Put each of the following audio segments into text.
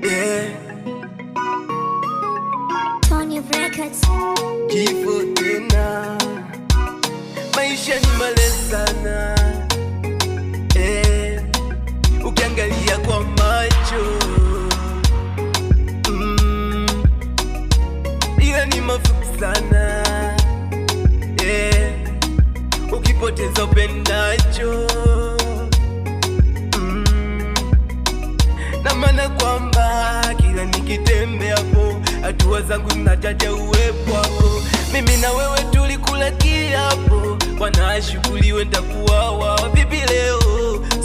Yeah. Tony Records. Kifo tena, maisha ni male sana. Ukiangalia kwa macho ila ni mafupi sana. Ukipoteza upendacho na maana kwamba kila nikitembea hapo hatua zangu zinajaja uwepo wako. Mimi na wewe tulikula kiapo, wanashukuriwe nitakuwa vipi leo,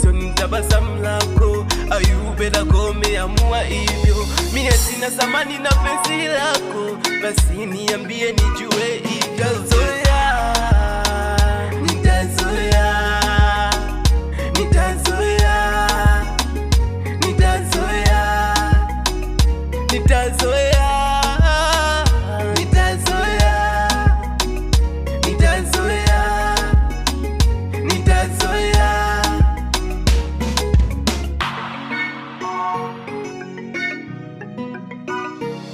sio nitabasamu lako. Ayube lako umeamua hivyo, mimi sina thamani na penzi lako, basi niambie nijue hivyo.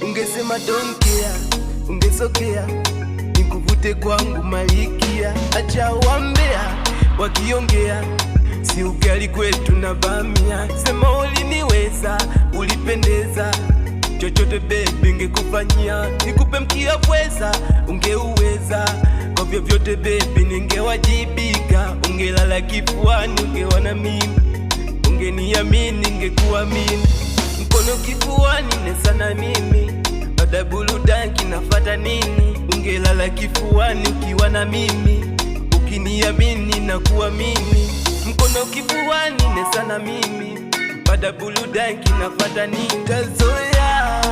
Ungesema don't care, ungesokea nikuvute kwangu malikia. Acha wambea wakiongea, si ugali kwetu na bamia. Sema uliniweza, ulipendeza, chochote baby ngekufanyia. Nikupe mkia pweza, ungeuweza, kwa vyovyote baby ningewajibika. Ungelala kifuani, ungeona mimi, ungeniamini, ngekuamini. Mkono kifuani nesana mimi, baada buludanki nafata nini? Ungelala kifuani ukiwa na mimi, ukiniamini na kuamini. Mkono kifuani nesana mimi, baada buludanki nafata nini? Tazoea.